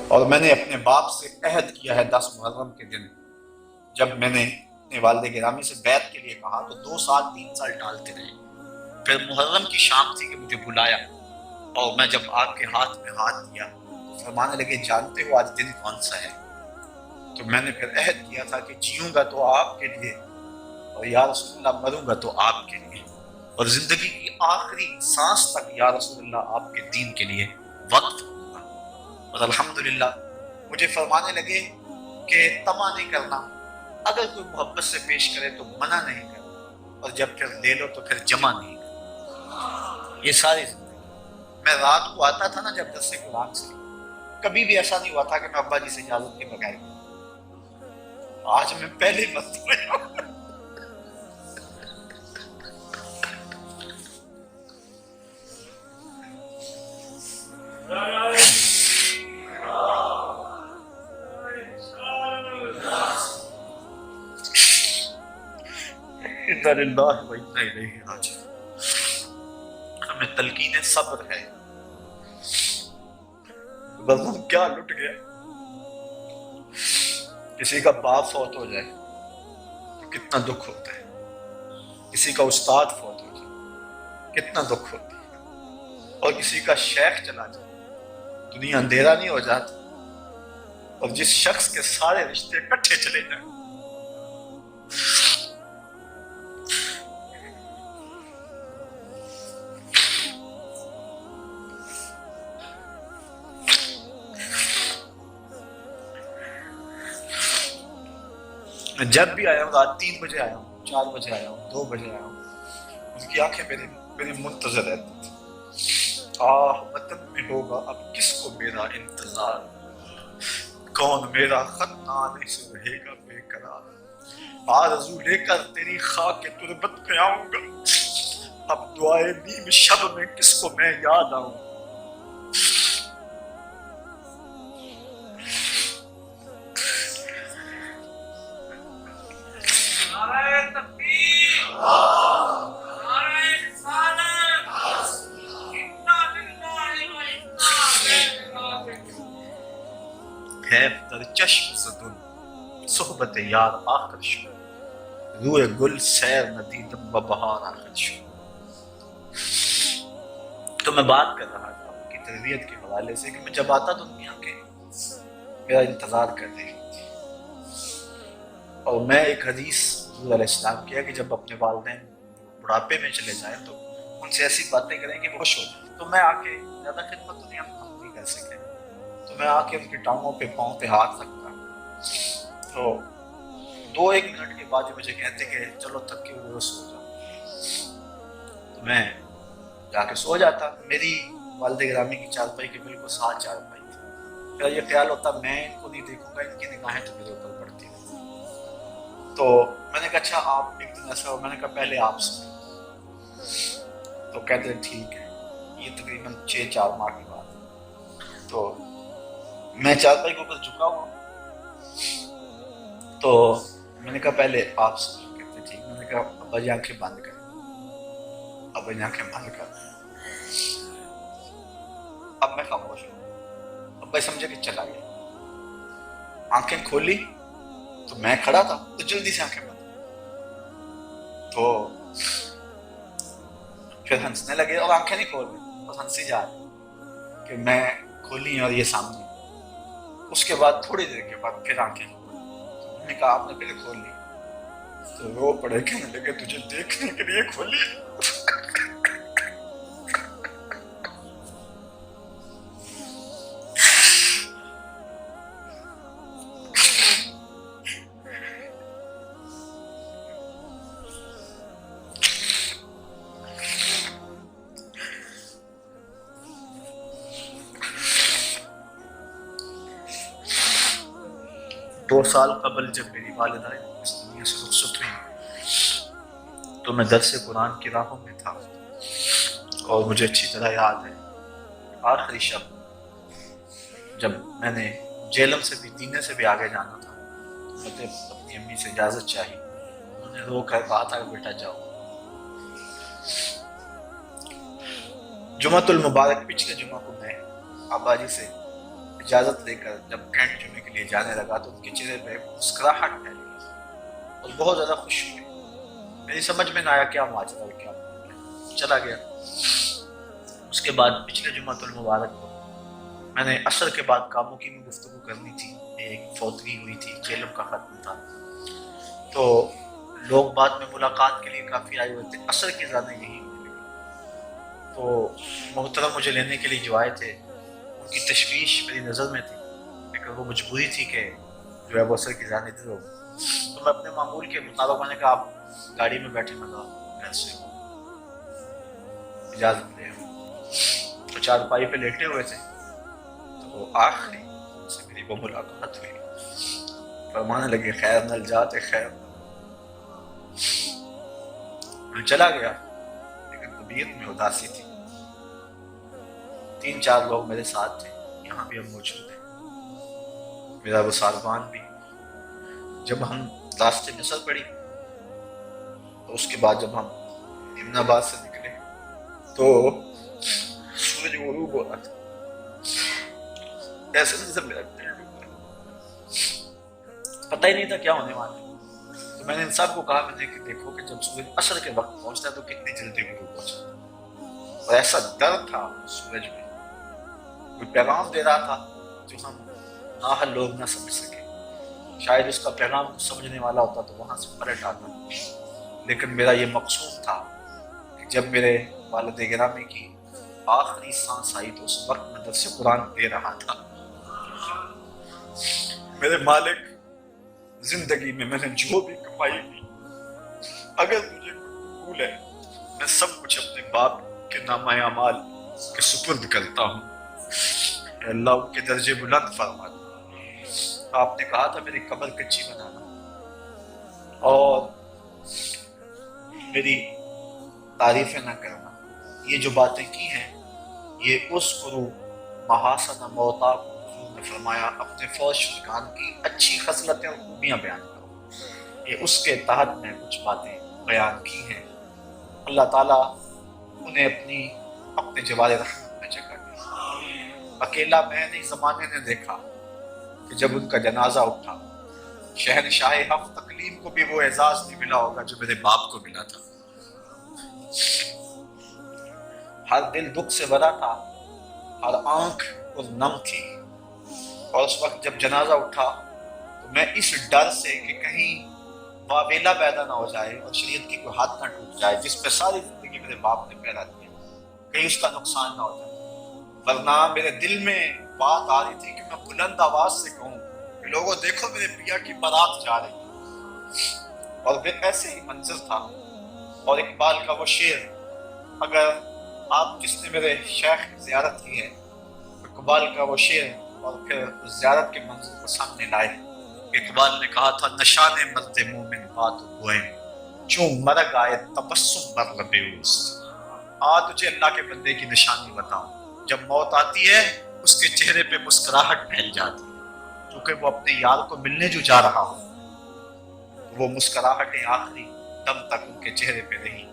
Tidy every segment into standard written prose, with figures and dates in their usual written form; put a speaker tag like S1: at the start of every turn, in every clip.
S1: اور میں نے اپنے باپ سے عہد کیا ہے 10 محرم کے دن، جب میں نے اپنے والد گرامی سے بیعت کے لیے کہا تو 2 سال 3 سال ٹالتے رہے۔ پھر محرم کی شام تھی کہ مجھے بلایا، اور میں جب آپ کے ہاتھ میں ہاتھ دیا تو فرمانے لگے جانتے ہو آج دن کون سا ہے؟ تو میں نے پھر عہد کیا تھا کہ جیوں گا تو آپ کے لیے، اور یا رسول اللہ مروں گا تو آپ کے لیے، اور زندگی کی آخری سانس تک یا رسول اللہ آپ کے دین کے لیے وقف ہوں گا۔ اور الحمدللہ مجھے فرمانے لگے کہ طمع نہیں کرنا، اگر کوئی محبت سے پیش کرے تو منع نہیں کرنا، اور جب پھر لے لو تو پھر جمع نہیں کرنا۔ یہ ساری زندگی میں رات کو آتا تھا نا جب درس قرآن سے، کبھی بھی ایسا نہیں ہوا تھا کہ میں ابا جی سے اجازت کے بغیر گیا۔ آج میں پہلے مرتبہ انا للہ و انا الیہ راجعون۔ ہمیں تلقین صبر ہے، وزن کیا لٹ گیا۔ کسی کا باپ فوت ہو جائے تو کتنا دکھ ہوتا ہے، کسی کا استاد فوت ہو جائے کتنا دکھ ہوتا ہے، اور کسی کا شیخ چلا جائے دنیا اندھیرا نہیں ہو جاتا، اور جس شخص کے سارے رشتے اکٹھے چلے جائیں۔ میں جب بھی آیا ہوں رات 3 بجے آیا ہوں، 4 بجے آیا ہوں، 2 بجے آیا ہوں، ان کی آنکھیں میری منتظر رہتی تھی۔ آہ وطن میں ہوگا اب کس کو میرا انتظار، کون میرا خط نامے سے رہے گا بے قرار، آرزو لے کر تیری خاک تربت پہ آؤں گا، اب دعائے نیم شب میں کس کو میں یاد آؤں۔ ہے در چشم زدن صحبت یار آخر شو، روئے گل سیر ندیدم و بہار آخر شو۔ تو میں بات کر رہا تھا ان کی تربیت کے حوالے سے کہ میں جب آتا تو دنیا کے میرا انتظار کر رہی تھی، اور میں ایک حدیث حضور علیہ السلام کیا کہ جب اپنے والدین بڑھاپے میں چلے جائیں تو ان سے ایسی باتیں کریں کہ خوش ہو جائیں، تو میں آ کے زیادہ خدمت دنیا میں ہم نہیں کر سکے، تو میں آ کے ان کی ٹانگوں پہ پاؤں پہ ہاتھ رکھتا، تو 2-1 منٹ کے بعد جو مجھے کہتے کہ چلو تھک کے وہ سو جاؤ، تو میں جا کے سو جاتا۔ میری والد گرامی کی چارپائی کے بالکل ساتھ چارپائی تھی، میرا یہ خیال ہوتا میں ان کو نہیں دیکھوں گا، ان کی نگاہیں تو میرے اوپر پڑتی ہیں۔ تو میں نے کہا اچھا آپ ایک دن ایسا ہو، میں نے کہا پہلے آپ سو، تو کہتے ہیں ٹھیک ہے۔ یہ تقریباً 6-4 ماہ کی بات ہے، تو میں چارپائی کے اوپر جھکا ہوا، تو میں نے کہا پہلے آپ سو، کہتے ٹھیک۔ میں نے کہا ابا جی آنکھیں بند کریں، ابا جی آنکھیں بند کر، اب میں خاموش ہوں، ابا سمجھے کہ چلا گیا۔ آنکھیں کھولی تو میں کھڑا تھا تو جلدی سے آنکھیں بند، تو پھر ہنسنے لگے، اور آنکھیں نہیں کھول رہے بس ہنسی جا رہے کہ میں کھولی اور یہ سامنے۔ اس کے بعد تھوڑی دیر کے بعد پھر آنکھیں کھولی، میں نے کہا آپ نے پھر کھول لی؟ تو رو پڑے، کہنے لگے تجھے دیکھنے کے لیے کھولی۔ دو سال قبل جب میری والدہ اس دنیا سے رخصت ہوئی تو میں درس قرآن کی راہوں میں تھا، اور مجھے اچھی طرح یاد ہے آخری شب جب میں نے جیلم سے بھی دینے سے بھی آگے جانا تھا، مجھے اپنی امی سے اجازت چاہی، انہوں نے رو کر کہا تھا کہ بیٹا جاؤ۔ جمعۃ المبارک پچھلے جمعہ کو میں ابا جی سے اجازت لے کر جب کینٹ جمعے کے لیے جانے لگا تو ان کے چہرے پہ مسکراہٹ پھیل گئی اور بہت زیادہ خوش ہوئے. میری سمجھ میں نہ آیا کیا ماجرا ہے کیا. چلا گیا. اس کے بعد پچھلے جمعۃ المبارک کو میں نے عصر کے بعد کاموں کی بھی گفتگو کرنی تھی. ایک فوتگی ہوئی تھی، کیلم کا ختم تھا، تو لوگ بعد میں ملاقات کے لیے کافی آئے ہوئے تھے. عصر کی زیادہ یہی ہونے لگی تو محترم مجھے لینے کے لیے جو آئے تھے ان کی تشویش میری نظر میں تھی، لیکن وہ مجبوری تھی کہ جو ہے وہ عصر کی جانب ہو. تو میں اپنے معمول کے مطابق میں نے کہا آپ گاڑی میں بیٹھے میں گھر سے اجازت دے. تو چارپائی پہ لیٹے ہوئے تھے تو آخری سے میری وہ ملاقات ہوئی. فرمانے لگے خیر نل جاتے خیر. میں چلا گیا لیکن طبیعت میں اداسی تھی. 3-4 لوگ میرے ساتھ تھے، یہاں بھی ہم موجود ہیں، میرا وہ ساربان بھی. جب ہم راستے میں سر پڑی تو اس کے بعد جب ہم امن آباد سے نکلے تو سورج غروب ہو رہا تھا. ایسے سے میرا دل ڈوب گیا، پتہ ہی نہیں تھا کیا ہونے والا ہے. تو میں نے ان سب کو کہا میں نے کہ دیکھو کہ جب سورج عصر کے وقت پہنچتا ہے تو کتنی جلدی غروب ہو جاتا ہے. اور ایسا درد تھا سورج میں، کوئی پیغام دے رہا تھا جو ہم نااہل لوگ نہ سمجھ سکے. شاید اس کا پیغام کچھ سمجھنے والا ہوتا تو وہاں سے پلٹ آتا، لیکن میرا یہ مقصود تھا کہ جب میرے والد گرامی کی آخری سانس آئی تو اس وقت میں درس قرآن دے رہا تھا. میرے مالک، زندگی میں نے جو بھی کمائی کی اگر مجھے قبول ہے میں سب کچھ اپنے باپ کے نامہ اعمال کے سپرد کرتا ہوں. اے اللہ ان کے درجے بلند فرما دے. آپ نے کہا تھا میری قبر کچی بنانا اور میری تعریفیں نہ کرنا. یہ جو باتیں کی ہیں یہ اس گرو محاسن موتا کو حضور نے فرمایا اپنے فوج شدگان کی اچھی خصلتیں اور خوبیاں بیان کرو. یہ اس کے تحت میں کچھ باتیں بیان کی ہیں. اللہ تعالیٰ انہیں اپنے جوار رحمت میں جگہ دی. اکیلا میں نہیں زمانے نے دیکھا کہ جب ان کا جنازہ اٹھا شہنشاہ ہفت تقلیم کو بھی وہ اعزاز نہیں ملا ہوگا جو میرے باپ کو ملا تھا. ہر دل دکھ سے بھرا تھا، ہر آنکھ پر نم تھی. اور اس وقت جب جنازہ اٹھا تو میں اس ڈر سے کہ کہیں واویلا پیدا نہ ہو جائے اور شریعت کی کوئی ہاتھ نہ ٹوٹ جائے جس پہ ساری زندگی میرے باپ نے پہرا دیا، کہیں اس کا نقصان نہ ہو جائے. ورنہ میرے دل میں بات آ رہی تھی کہ میں بلند آواز سے کہوں کہ لوگوں دیکھو میرے پیا کی بارات جا رہی ہے. اور پھر ایسے ہی منظر تھا. اور اقبال کا وہ شعر، اگر آپ جس نے میرے شیخ کی زیارت کی ہے اقبال کا وہ شعر اور پھر زیارت کے منظر کو سامنے لائے. اقبال نے کہا تھا نشان مرد مومن بات گوئے چون مرگ آئے تبسم بر لب اوست. تجھے اللہ کے بندے کی نشانی بتاؤں، جب موت آتی ہے اس کے چہرے پہ مسکراہٹ پھیل جاتی ہے کیونکہ وہ اپنے یار کو ملنے جو جا رہا ہو. وہ مسکراہٹیں آخری دم تک ان کے چہرے پہ رہی.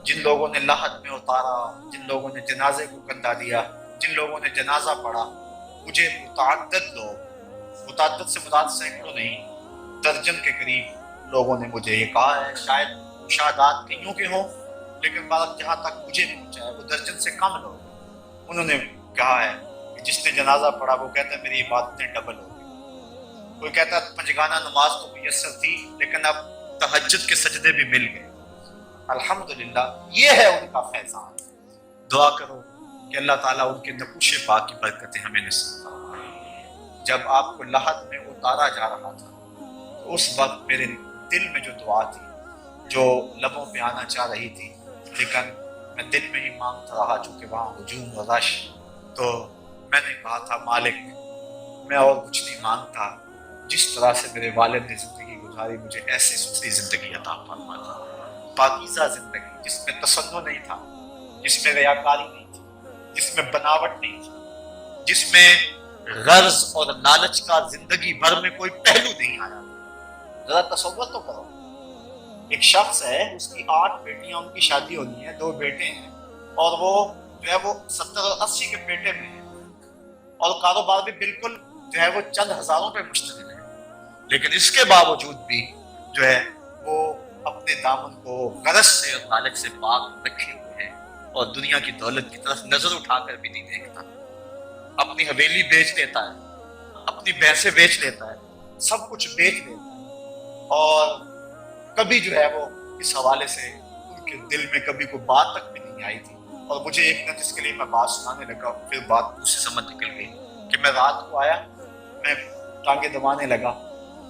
S1: جن لوگوں نے لحد میں اتارا، جن لوگوں نے جنازے کو کندھا دیا، جن لوگوں نے جنازہ پڑھا، مجھے متعدد سے مراد سینکڑوں نہیں درجن کے قریب لوگوں نے مجھے یہ کہا ہے. شاید مشاہدات کئیوں کے ہوں لیکن بات جہاں تک مجھے پہنچا ہے وہ درجن سے کم لوگ. انہوں نے کہا ہے کہ جس نے جنازہ پڑھا وہ کہتا ہے میری عبادتیں ڈبل ہو گئی. کوئی کہتا ہے پنجگانہ نماز تو میسر تھی لیکن اب تہجد کے سجدے بھی مل گئے. الحمدللہ یہ ہے ان کا فیضان. دعا کرو کہ اللہ تعالیٰ ان کے نقوش پاک کی برکتیں ہمیں نصیب فرمائے. جب آپ کو لحد میں اتارا جا رہا تھا تو اس وقت میرے دل میں جو دعا تھی جو لبوں پہ آنا چاہ رہی تھی لیکن میں دل میں ہی مانگتا رہا چونکہ وہاں ہجوم و رش، تو میں نے کہا تھا مالک میں اور کچھ نہیں مانگتا، جس طرح سے میرے والد نے زندگی گزاری مجھے ایسی ستھری زندگی عطا فرما تھا. پاکیزہ زندگی جس میں تصنع نہیں تھا، جس میں ریاکاری نہیں تھی، جس میں بناوٹ نہیں تھی، جس میں غرض اور لالچ کا زندگی بھر میں کوئی پہلو نہیں آیا. ذرا تصور تو کرو، ایک شخص ہے اس کی 8 بیٹیاں، ان کی شادی ہونی ہے، 2 بیٹے ہیں اور وہ جو ہے وہ 70 اور 80 کے پیٹے میں ہے اور کاروبار بھی بالکل جو ہے وہ چند ہزاروں پہ مشتمل ہے، لیکن اس کے باوجود بھی جو ہے وہ اپنے دامن کو غرض سے اور لالچ سے پاک رکھے ہوئے ہیں، اور دنیا کی دولت کی طرف نظر اٹھا کر بھی نہیں دیکھتا۔ اپنی حویلی بیچ دیتا ہے، اپنی بھینسیں بیچ لیتا ہے، سب کچھ بیچ لیتا ہے، اور کبھی جو ہے وہ اس حوالے سے ان کے دل میں کبھی کوئی بات تک بھی نہیں آئی تھی۔ اور مجھے ایک دن جس کے لیے میں بات سنانے لگا، پھر بات دوسری سمجھ نکل گئی کہ میں رات کو آیا، میں ٹانگیں دبانے لگا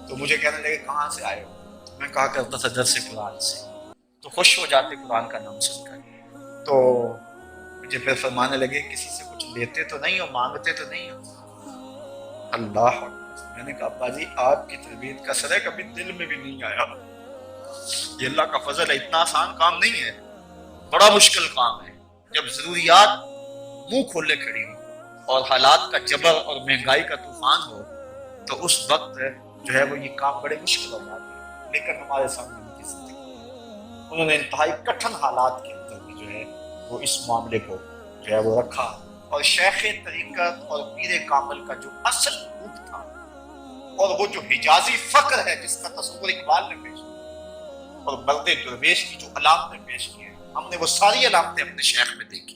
S1: تو مجھے کہنے لگے کہاں سے آئے ہو؟ میں کہا کرتا تھا درس قرآن سے، تو خوش ہو جاتے قرآن کا نام سن کر۔ تو مجھے پھر فرمانے لگے کسی سے کچھ لیتے تو نہیں ہو، مانگتے تو نہیں ہو؟ اللہ اکبر۔ میں نے کہا ابا جی آپ کی تربیت کا اثر ہے، کبھی دل میں بھی نہیں آیا، یہ اللہ کا فضل ہے، اتنا آسان کام نہیں ہے، بڑا مشکل کام ہے۔ جب ضروریات منہ کھولے کھڑی ہو اور حالات کا جبر اور مہنگائی کا طوفان ہو تو اس وقت جو ہے وہ یہ کام بڑے مشکل ہو جاتے ہیں، لیکن ہمارے سامنے ان کی زندگی، انہوں نے انتہائی کٹھن حالات کے اندر بھی جو ہے وہ اس معاملے کو جو ہے وہ رکھا، اور شیخ طریقت اور پیر کامل کا جو اصل روپ تھا اور وہ جو حجازی فقر ہے جس کا تصور اقبال نے پیش کیا، اور مرد درویش کی جو علامتیں پیش کی ہیں، ہم نے وہ ساری علامتیں اپنے شیخ میں دیکھی۔